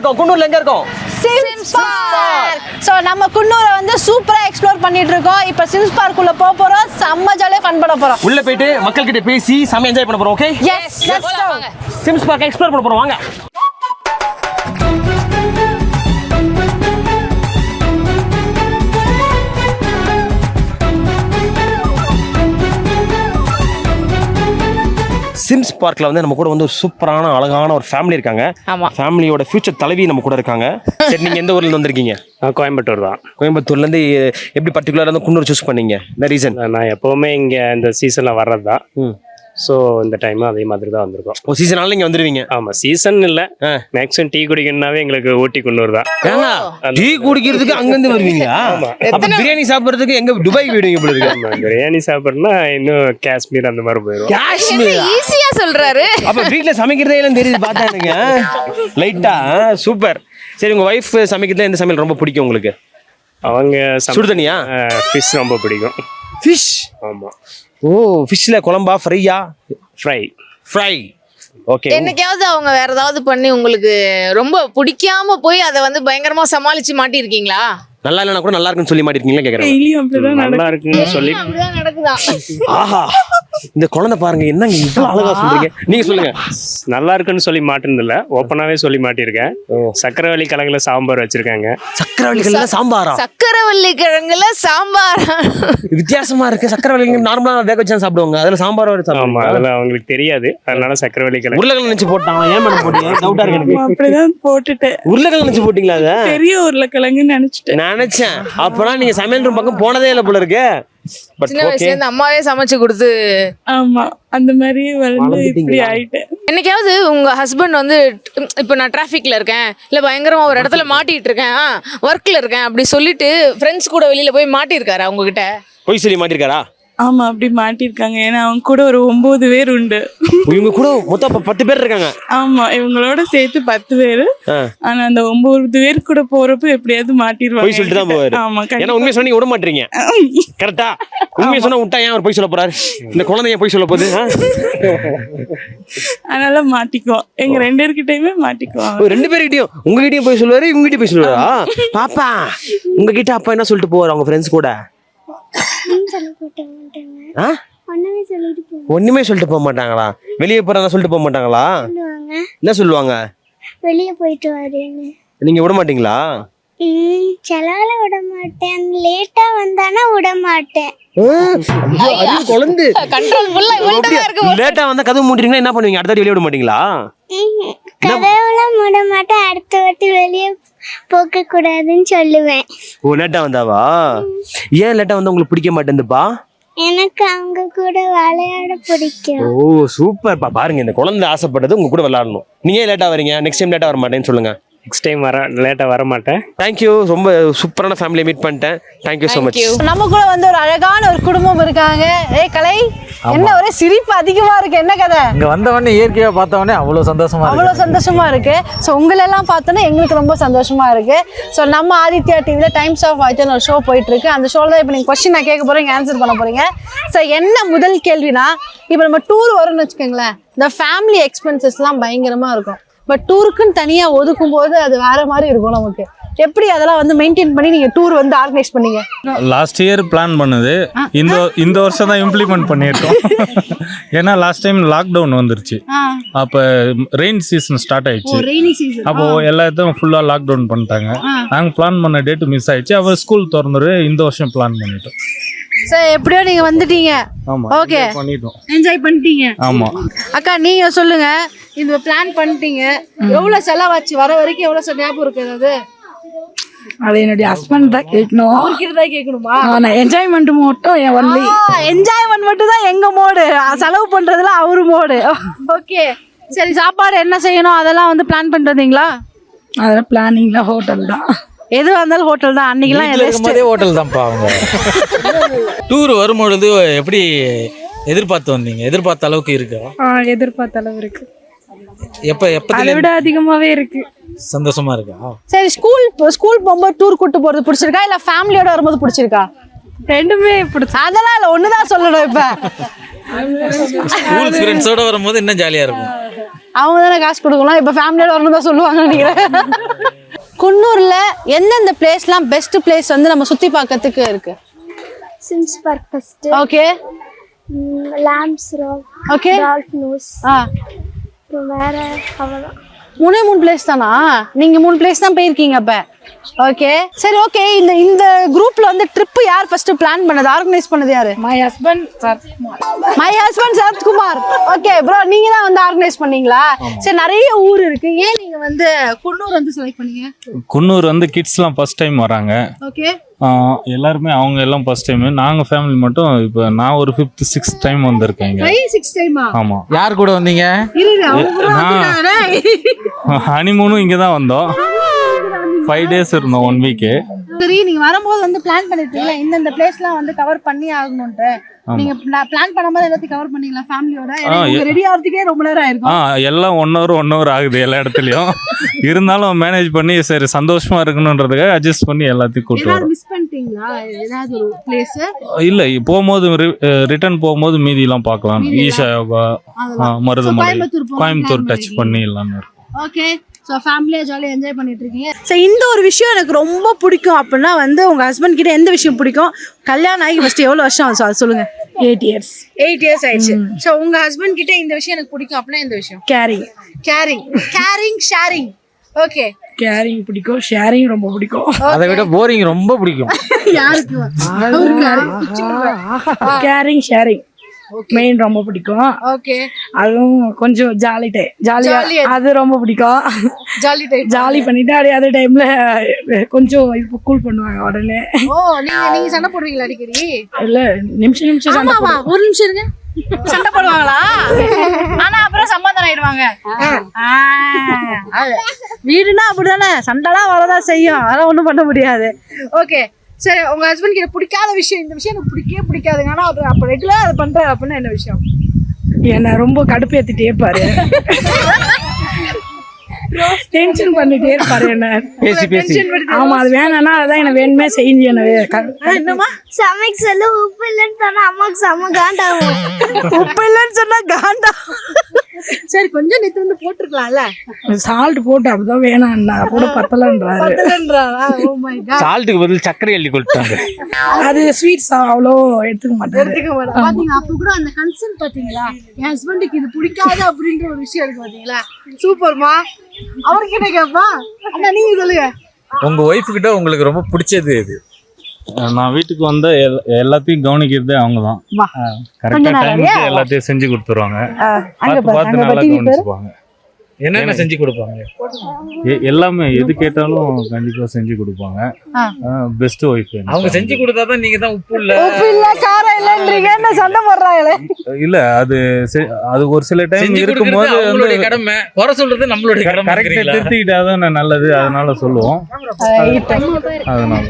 இருக்கோம்? குன்னூர்ல எங்க இருக்கோம்? Sims park. சோ நம்ம குன்னூரை வந்து சூப்பரா எக்ஸ்ப்ளோர் பண்ணிட்டு இருக்கோம். இப்போ சிம்ஸ் பார்க் உள்ள போறோம். செம்ம ஜாலியா ஃபன் பண்ண போறோம். உள்ள போயிட்டு மக்கள் கிட்ட பேசி செம்ம என்ஜாய் பண்ண போறோம். Okay, yes let's go. Sims park explore பண்ண போறோம். வாங்க. சிம்ஸ் பார்க்ல வந்து நம்ம கூட வந்து ஒரு சூப்பரான அழகான ஒரு ஃபேமிலி இருக்காங்க. ஆமா, ஃபேமிலியோட ஃபியூச்சர் தலைவி நம்ம கூட இருக்காங்க. சரி, நீங்க எந்த ஊர்ல இருந்து வந்திருக்கீங்க? கோயம்புத்தூர் தான். கோயம்புத்தூர்ல இருந்து எப்படி பர்டிகுலரா வந்து குன்னூர் சூஸ் பண்ணீங்க? என்ன ரீசன்? நான் எப்பவுமே இங்க இந்த சீசன்ல வர்றது தான். ஸோ இந்த டைம் அதே மாதிரி தான் வந்திருக்கோம். ஒரு சீசனால நீங்க வந்துருவீங்க? ஆமா, சீசன் இல்ல, மேக்ஸிமம் டீ குடிக்கணும்னாவே எங்களுக்கு ஊட்டி குன்னூர் தான். டீ குடிக்கிறதுக்கு அங்கிருந்து வருவீங்க? அப்ப பிரியாணி சாப்பிடுறதுக்கு எங்க துபாய் போயிடுவீங்க போல இருக்கு. பிரியாணி சாப்பிடணும்னா இன்னும் காஷ்மீர் அந்த மாதிரி போயிடும். காஷ்மீர் ஈஸியா சொல்றாரு. அப்ப வீட்ல சமைக்கிறதே எல்லாம் தெரியுது பார்த்தானுங்க லைட்டா. சூப்பர். சரி, உங்க வைஃப் சமைக்கிறதுல எந்த சமையல் ரொம்ப பிடிக்கும் உங்களுக்கு? அவங்க சுடுதனியா? ஃபிஷ் ரொம்ப பிடிக்கும். ஃபிஷ்? ஆமா. ஓ, ஃபிஷ்ல குழம்பா ஃப்ரையா? ஃப்ரை. ஓகே. என்னைக்காவது அவங்க வேற ஏதாவது பண்ணி உங்களுக்கு ரொம்ப பிடிக்காம போய் அதை வந்து பயங்கரமா சமாளிச்சு மாட்டிருக்கீங்களா? நல்லா இல்லைனா கூட நல்லா இருக்குன்னு சொல்லி மாட்டிருக்கீங்களா கேக்குறேன். நல்லா இருக்குன்னு சொல்லி அப்படிதான் நடக்குதா? ஆஹா, இந்த குழந்தை பாருங்க, என்னங்க இவ்வளவு அழகா சொல்றீங்க. நீங்க சொல்லுங்க. நல்லா இருக்குன்னு சொல்லி மாட்டினதில்ல, ஓப்பனாவே சொல்லி மாட்டிருக்கேன். சக்கரவள்ளி கிழங்குல சாம்பார் வச்சிருக்காங்க. சக்கரவள்ளி கிழங்குல சாம்பாரா? சக்கரவள்ளி கிழங்குல சாம்பார் வித்தியாசமா இருக்கு. சக்கரவள்ளி கிழங்கு நார்மலா வேக வச்சா சாப்பிடுவாங்க, அதுல சாம்பார் வர சாப்பிடுவாங்க. ஆமா, அதுல அவங்களுக்கு தெரியாது, அதனால சக்கரவள்ளி கிழங்கு. உருளைக்கிழங்கு நினைச்சு போட்டாங்க. ஏன் மேடம் போட்டீங்க? டவுட்டா இருக்கு எனக்கு. அப்படிதான் போட்டுட்டேன். உருளைக்கிழங்கு நினைச்சு போட்டீங்களா? அத பெரிய உருளைக்கிழங்குன்னு நினைச்சேன். அப்பதான் நீங்க சமையல் ரூம் பக்கம் போனதே இல்ல போல இருக்கு. சின்ன வயசுல இருந்து அம்மாவே சமைச்சு கொடுத்து. ஆமா, அந்த மாதிரி வளர்ந்து இப்படி ஆயிட்டேன். என்னைக்காவது உங்க ஹஸ்பண்ட் வந்து இப்ப நான் டிராபிக்ல இருக்கேன், இல்ல பயங்கரமா ஒரு இடத்துல மாட்டிட்டு இருக்கேன், ஒர்க்ல இருக்கேன் அப்படி சொல்லிட்டு ஃப்ரெண்ட்ஸ் கூட வெளியில போய் மாட்டிருக்காரா உங்ககிட்ட? போய் சொல்லி மாட்டிருக்காரா? ஆமா, அப்படி மாட்டிருக்காங்க. ஏன்னா அவங்க கூட ஒரு 9 பேர் உண்டு. இவங்க கூட மொத்தம் 10 பேர் இருக்காங்க. ஆமா, இவங்களோட சேர்த்து 10 பேரு. ஆனா அந்த 9 பேர் கூட போறப்ப எப்படியாவது மாட்டிடுவாங்க. போய் சொல்லிட்டு தான் போவாரு. ஆமா, ஏன்னா உண்மையை சொன்னீங்க விட மாட்டீங்க. கரெக்டா? உண்மையை சொன்னா விட்டா ஏன் அவர் போய் சொல்ல போறாரு? இந்த குழந்தைய போய் சொல்ல போகுது. அதனால மாட்டிக்குவோம். எங்க 2 பேர்கிட்டயுமே மாட்டிக்குவோம். 2 பேர்கிட்டயும் உங்ககிட்டயும் போய் சொல்லுவாரு, இவங்ககிட்டயும் போய் சொல்லுவாரா? பாப்பா உங்ககிட்ட அப்பா என்ன சொல்லிட்டு போவாரு அவங்க ஃப்ரெண்ட்ஸ் கூட? ஒண்ணுமே சொல்லிட்டு போக மாட்டாங்களா? வெளியே போறதா சொல்லிட்டு போக மாட்டாங்களா? என்ன சொல்லுவாங்க? வெளியே போயிட்டு வரேன்னு. நீங்க விட மாட்டீங்களா? செலவுல விட மாட்டேன், லேட்டா வந்தானா விட மாட்டேன். குழந்தை லேட்டா வந்தா கதவு மூடுறீங்களா? என்ன பண்ணுவீங்க? அடுத்த வெளியே விட மாட்டீங்களா? கதவுல மூட மாட்டேன், அடுத்த வாட்டி வெளியே போக கூடாதுன்னு சொல்லுவேன். ஓ, லேட்டா வந்தாவா? ஏன் லேட்டா வந்தா உங்களுக்கு பிடிக்க மாட்டேங்குதுப்பா? எனக்கு அவங்க கூட விளையாட பிடிக்கும். ஓ, சூப்பர்ப்பா. பாருங்க, இந்த குழந்தை ஆசைப்பட்டது உங்க கூட விளையாடணும். நீங்க ஏன் லேட்டா வரீங்க? நெக்ஸ்ட் டைம் லேட்டா வர மாட்டேன்னு சொல்லுங்க. நெக்ஸ்ட் டைம் லேட்டா வர மாட்டேன். தேங்க்யூ. ரொம்ப சூப்பரான ஃபேமிலியை மீட் பண்ணிட்டேன். Thank you so much. நம்ம கூட வந்து ஒரு அழகான ஒரு குடும்பம் இருக்காங்க. கலை, என்ன ஒரே சிரிப்பு அதிகமா இருக்கு, என்ன கதை? இங்க வந்த உடனே இயற்கையா பார்த்த உடனே அவ்வளவு சந்தோஷமா இருக்கு. ஸோ உங்களெல்லாம் பார்த்தோன்னா எங்களுக்கு ரொம்ப சந்தோஷமா இருக்கு. ஸோ நம்ம ஆதித்யா டிவில டைம்ஸ் ஆஃப் ஆதித்யான்னு ஒரு ஷோ போயிட்டு இருக்கு. அந்த ஷோல தான் இப்போ நீங்க கொஸ்டின் நான் கேட்க போறீங்க, ஆன்சர் பண்ண போறீங்க. ஸோ என்ன முதல் கேள்வினா, இப்போ நம்ம டூர் வரும்னு வச்சுக்கோங்களேன், இந்த ஃபேமிலி எக்ஸ்பென்சஸ்லாம் பயங்கரமா இருக்கும். பட் டூருக்குன்னு தனியாக ஒதுக்கும் போது அது வேற மாதிரி இருக்கும் நமக்கு. எப்படி அதெல்லாம் வந்து மெயின்டைன் பண்ணி நீங்க டூர் வந்து ஆர்கனைஸ் பண்ணீங்க? லாஸ்ட் இயர் பிளான் பண்ணது, இந்த வருஷம் தான் இம்ப்ளிமெண்ட் பண்ணியிருக்கோம். ஏன்னா லாஸ்ட் டைம் லாக்டவுன் வந்துருச்சு. அப்போ ரெயின் சீசன் ஸ்டார்ட் ஆயிடுச்சு. அப்போ எல்லாத்தையும் ஃபுல்லா லாக்டவுன் பண்ணிட்டாங்க. நாங்கள் பிளான் பண்ண டேட்டு மிஸ் ஆயிடுச்சு. அப்போ ஸ்கூல் திறந்துரு இந்த வருஷம் பிளான் பண்ணிட்டோம். சார், எப்படியோ நீங்க வந்துட்டீங்க. ஆமா, ஓகே, பண்ணிட்டோம், என்ஜாய் பண்ணிட்டீங்க. ஆமா. அக்கா, நீங்க சொல்லுங்க, இந்த பிளான் பண்ணிட்டீங்க, எவ்வளவு செலவாச்சு? வர வரைக்கும் எவ்வளவு ஞாபகம் இருக்கு? அது என்னுடைய ஹஸ்பண்ட் தான் கேட்கணும். அவர்கிட்ட தான் கேட்கணுமா? நான் என்ஜாய்மெண்ட் மட்டும் என்ஜாய்மெண்ட் மட்டும் தான் எங்க மோடு, செலவு பண்றதுல அவரு மோடு. ஓகே, சரி. சாப்பாடு என்ன செய்யணும் அதெல்லாம் வந்து பிளான் பண்ணிட்டு வந்தீங்களா? அதெல்லாம் பிளானிங்ல ஹோட்டல் தான். எது வந்தாலும் ஹோட்டல் தான். அன்னைக்கெல்லாம் ஹோட்டல் தான்ப்பா. அவங்க டூர் வரும்பொழுது எப்படி எதிர்பார்த்து வந்தீங்க? எதிர்பார்த்த அளவுக்கு இருக்கா? எதிர்பார்த்த அளவு இருக்கு. அதை விட அதிகமாவே இருக்கு. சந்தோஷமா இருக்கா? சரி, ஸ்கூல் போகும்போது டூர் கூட்டு போறது பிடிச்சிருக்கா, இல்ல ஃபேமிலியோட வரும்போது பிடிச்சிருக்கா? ரெண்டுமே பிடிச்சி. அதெல்லாம் இல்ல, ஒண்ணுதான் சொல்லணும். இப்ப ஸ்கூல் ஃப்ரெண்ட்ஸோட வரும்போது இன்னும் ஜாலியா இருக்கும். அவங்க தானே காசு கொடுக்கலாம். இப்போ ஃபேமிலியோட வரணும் தான் சொல்லுவாங்கன்னு நினைக்கிறேன். குன்னூர்ல எந்தெந்த பிளேஸ்லாம் பெஸ்ட் பிளேஸ் வந்து நம்ம சுத்தி பார்க்கறதுக்கு இருக்கு? Sims park first, okay Lamb's rock, okay Dolphin's Nose, வேற அவ்வளோதான். 3 பிளேஸ் தானா? நீங்க 3 பிளேஸ் தான் போயிருக்கீங்க அப்ப. ஓகே சரி, ஓகே. இந்த குரூப்ல வந்து ட்ரிப் யார் ஃபர்ஸ்ட் பிளான் பண்ணது, ஆர்கனைஸ் பண்ணது யாரு? My husband Sarathkumar. My husband Sarathkumar. Okay bro, நீங்க தான் வந்து ஆர்கனைஸ் பண்ணீங்களா? சரி, நிறைய ஊர் இருக்கு, ஏன் நீங்க வந்து குன்னூர் வந்து செலக்ட் பண்ணீங்க? குன்னூர் வந்து கிட்ஸ்லாம் ஃபர்ஸ்ட் டைம் வராங்க. ஓகே, எல்லாருமே அவங்க எல்லாம் ஃபர்ஸ்ட் டைம். நாங்கள் ஃபேமிலி மட்டும் இப்போ நான் ஒரு 5th 6th டைம் வந்திருக்கேங்க. 6 டைமா? ஆமாம். யார் கூட வந்தீங்க? ஹனிமூனும் இங்கே தான் வந்தோம். 5 days இருந்தோம், 1 week. சரி, நீங்க வரும்போது வந்து பிளான் பண்ணிருக்கீங்களா இந்த பிளேஸ்லாம் வந்து கவர் பண்ணி ஆகணும்ட்டு? நீங்க பிளான் பண்ணும்போது எல்லாத்தையும் கவர் பண்ணீங்களா ஃபேமிலியோட? ரெடி ஆகிறதுக்கே ரொம்ப நேரம் ஆயிருக்கும். எல்லாம் 1 hour ஆகுது எல்லா இடத்துலயும். இருந்தாலும் மேனேஜ் பண்ணி சரி சந்தோஷமா இருக்கணுன்றதுக்காக அட்ஜஸ்ட் பண்ணி எல்லாத்தையும் கூட்டு வரோம். மிஸ் பண்ணிட்டீங்களா ஏதாவது ஒரு பிளேஸ்? இல்ல போகும்போது ரிட்டர்ன் போகும்போது மீதி எல்லாம் பார்க்கலாம். ஈஷா யோகா, மருதமலை, கோயம்புத்தூர் டச் பண்ணி எல்லாமே இருக்கும். ஓகே, ஸோ ஃபேமிலியாக ஜாலியாக என்ஜாய் பண்ணிட்டு இருக்கீங்க. ஸோ இந்த ஒரு விஷயம் எனக்கு ரொம்ப பிடிக்கும் அப்படின்னா வந்து உங்கள் ஹஸ்பண்ட் கிட்ட எந்த விஷயம் பிடிக்கும்? கல்யாணம் ஆகி ஃபர்ஸ்ட் எவ்வளோ வருஷம் ஆச்சு அது சொல்லுங்க. 8 years. 8 years ஆயிடுச்சு. ஸோ உங்கள் ஹஸ்பண்ட் கிட்ட இந்த விஷயம் எனக்கு பிடிக்கும் அப்படின்னா எந்த விஷயம்? Caring sharing. ஓகே, கேரிங் பிடிக்கும், ஷேரிங் ரொம்ப பிடிக்கும். அதை விட போரிங் ரொம்ப பிடிக்கும். யாருக்கு? கேரிங் ஷேரிங் மெயின் ரொம்ப பிடிக்கும். ஓகே, அதுவும் கொஞ்சம் ஜாலியா அது ரொம்ப பிடிக்கும். ஜாலி பண்ணிட்டு அப்படியே அதே டைம்ல கொஞ்சம் இப்போ கூல் பண்ணுவாங்க உடனே. ஓ, நீங்க சண்டை போடுவீங்களா அடிக்கடி? இல்ல நிமிஷம் சண்டை போடுவோம். ஒரு நிமிஷம் இருங்க. சண்டை போடுவாங்களா? ஆனா அப்புறம் சமாதானம் ஆயிடுவாங்க. வீடுனா அப்படிதானே, சண்டைலாம் வரதான் செய்யும், அதெல்லாம் ஒண்ணும் பண்ண முடியாது. ஓகே சரி, உங்க ஹஸ்பண்ட் கிட்ட பிடிக்காத விஷயம், இந்த விஷயம் எனக்கு பிடிக்காதுங்க ஆனா அவர் அப்ப ரெகுலரா அதை பண்றாரு அப்படின்னா என்ன விஷயம்? என்ன ரொம்ப கடுப்பேத்திட்டே இருப்பாரு, டென்ஷன் பண்ணிட்டே இருப்பாரு என்ன பேசி. ஆமா, அது வேணாம்னா அதான் என்ன வேணுமே செஞ்சு என்னமா சமைக்க சொல்ல உப்பு இல்லைன்னு சொன்னா அம்மாவுக்கு செம்ம காண்டாகும். உப்பு இல்லைன்னு சொன்னா காண்டா. சரி, கொஞ்சம் நேத்து வந்து போட்டுருக்கலாம்ல. சால்ட் போட்டு அப்படிதான் வேணாம்னா கூட பத்தலன்றாரு. ஓ மை காட், சால்ட்டுக்கு பதில் சர்க்கரை அள்ளி கொடுத்தாங்க. அது ஸ்வீட்ஸ் அவ்வளோ எடுத்துக்க மாட்டாரு. பாத்தீங்க, அப்ப கூட அந்த கன்சர்ன் பாத்தீங்களா, என் ஹஸ்பண்டுக்கு இது பிடிக்காது அப்படின்ற ஒரு விஷயம் இருக்கு பாத்தீங்களா? சூப்பர்மா. அவர்கிட்ட கேப்பா, அண்ணா நீங்க சொல்லுங்க. உங்க ஒய்ஃப் கிட்ட உங்களுக்கு ரொம்ப பிடிச்சது இது? நான் வீட்டுக்கு வந்த எல்லாத்தையும் கவனிக்கிறதே அவங்க தான். கரெக்டா டைமுக்கு எல்லாத்தையும் செஞ்சு கொடுத்துருவாங்க. பார்த்து நல்லா கவனிச்சுப்பாங்க. என்னென்ன செஞ்சு கொடுப்பாங்க? எல்லாமே எது கேட்டாலும் கண்டிப்பா செஞ்சு கொடுப்பாங்க. Best wife. அவங்க செஞ்சு கொடுத்தாதான் நீங்க தான் உப்பு இல்ல காரம் இல்லன்றீங்க, என்ன சண்டை போடுறாங்களே? இல்ல அது ஒரு சில டைம் இருக்கும்போது அவங்களுடைய கடமை, குறை சொல்றது நம்மளுடைய கடமை. கரெக்டா திருத்திக்கிட்டாதான் நல்லது, அதனால சொல்லுவோம். அதனால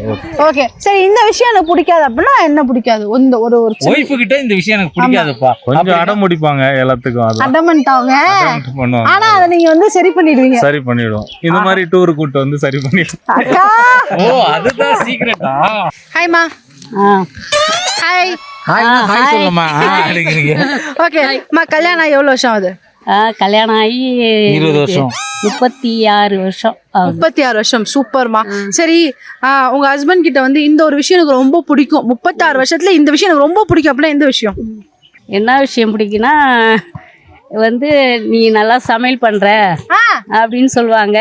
ஓகே சரி, இந்த விஷயம் எனக்கு பிடிக்காது அப்படின்னா என்ன பிடிக்காது? ஒரு ஒய்ஃப் கிட்ட இந்த விஷயம் எனக்கு பிடிக்காதுப்பா, கொஞ்சம் அடம் முடிப்பாங்க எல்லாத்துக்கும். அது அடமெண்ட் அவங்க பண்ணுவாங்க. ஆனா அதை நீங்க வந்து சரி பண்ணிடுவீங்க. சரி பண்ணிடுவோம். இந்த மாதிரி டூர் கூட்டு வந்து சரி பண்ணிடுவோம். ஓ, அதுதான் சீக்ரெட்டா? ஹாய்மா. ஹாய். ஹாய் சொல்லுமா. ஓகே அம்மா, கல்யாணம் ஆகி எவ்வளவு வருஷம் ஆகுது? கல்யாணம் ஆகி 20 வருஷம். 36 வருஷம். 36 வருஷம். சூப்பர்மா. சரி, உங்க ஹஸ்பண்ட் கிட்ட வந்து இந்த ஒரு விஷயம் எனக்கு ரொம்ப பிடிக்கும், 36 வருஷத்துல இந்த விஷயம் எனக்கு ரொம்ப பிடிக்கும் அப்படின்னா எந்த விஷயம்? என்ன விஷயம் பிடிக்குன்னா வந்து நீ நல்லா சமையல் பண்ற அப்படின்னு சொல்லுவாங்க.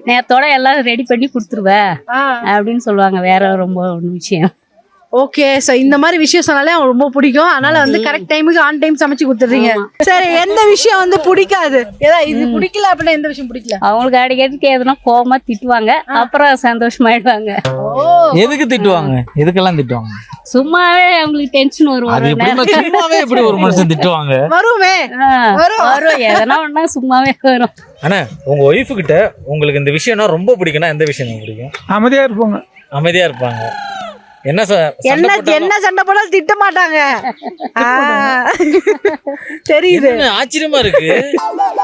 நேரத்தோட எல்லாம் ரெடி பண்ணி கொடுத்துருவ அப்படின்னு சொல்லுவாங்க. வேற ரொம்ப ஒன்றும் விஷயம். ஓகே, சோ இந்த மாதிரி விஷயம் சொன்னாலே அவங்க ரொம்ப பிடிக்கும், அதனால வந்து கரெக்ட் டைமுக்கு ஆன் டைம் சமைச்சு கொடுத்துறீங்க. சரி, எந்த விஷயம் வந்து பிடிக்காது? ஏதாவது இது பிடிக்கல அப்படின்னா எந்த விஷயம் பிடிக்கல? அவங்களுக்கு அடிக்கடிக்கு எதுனா கோவமா திட்டுவாங்க, அப்புறம் சந்தோஷமாயிடுவாங்க. எதுக்கு திட்டுவாங்க? எதுக்கெல்லாம் திட்டுவாங்க? சும்மாவே அவங்களுக்கு டென்ஷன் வரும். சும்மாவே எப்படி ஒரு மனுஷன் திட்டுவாங்க? வருமே, வரும், எதனா ஒண்ணா சும்மாவே வரும். ஆனா உங்க ஒய்ஃப் கிட்ட உங்களுக்கு இந்த விஷயம்னா ரொம்ப பிடிக்கும்னா எந்த விஷயம் பிடிக்கும்? அமைதியா இருப்பாங்க. அமைதியா இருப்பாங்க. என்ன சண்டை போடாலும் திட்ட மாட்டாங்க. தெரியுது. ஆச்சரியமா இருக்கு.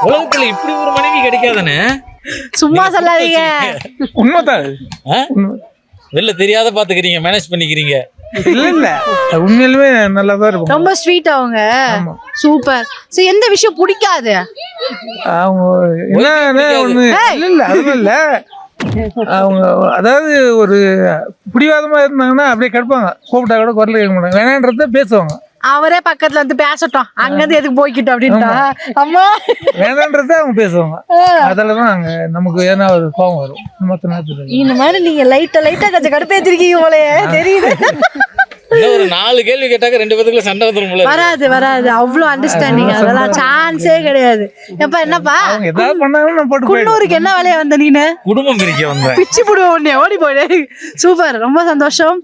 உலகத்துல இப்படி ஒரு மனைவி கிடைக்காதானே? சும்மா சொல்லாதீங்க. உண்மைதான். வெளில தெரியாத பாத்துக்கிறீங்க, மேனேஜ் பண்ணிக்கிறீங்க. இல்ல உண்மையிலுமே நல்லாதான் இருக்கும். ரொம்ப ஸ்வீட் அவங்க. சூப்பர். சோ எந்த விஷயம் பிடிக்காது? அவங்க என்ன ஒண்ணு இல்ல அதுவும் இல்ல அவங்க அதாவது ஒரு பிடிவாதமா இருந்தாங்கன்னா அப்படியே கிடப்பாங்க, கூப்பிட்டா கூட குரல் கேட்க மாட்டாங்க, வேணான்றத பேசுவாங்க. அவரே பக்கத்துல வந்து பேசட்டும், அங்கிருந்து எதுக்கு போய்கிட்டோம் அப்படின்ட்டா அம்மா வேணான்றத அவங்க பேசுவாங்க. அதெல்லாம் அங்க நமக்கு ஏன்னா ஒரு கோவம் வரும் மொத்த நேரத்துல. இந்த மாதிரி நீங்க லைட்டா கொஞ்சம் கடுப்பேத்திருக்கீங்க போலயே தெரியுது. ஒரு 4 கேள்வி கேட்டாக்க 2 பேத்துக்குள்ள சண்டை வந்துரும் போல. வராது அவ்வளவு அண்டர்ஸ்டாண்டிங், அதெல்லாம் சான்ஸே கிடையாது. எப்ப என்னப்பா அவங்க ஏதாவது பண்ணாலும் நான் போட்டு குன்னூருக்கு என்ன வேலையா வந்த நீனு? குடும்பம் பிரிக்க வந்தேன். பிச்சு புடுவோம், ஓடி போயிடு. சூப்பர், ரொம்ப சந்தோஷம்.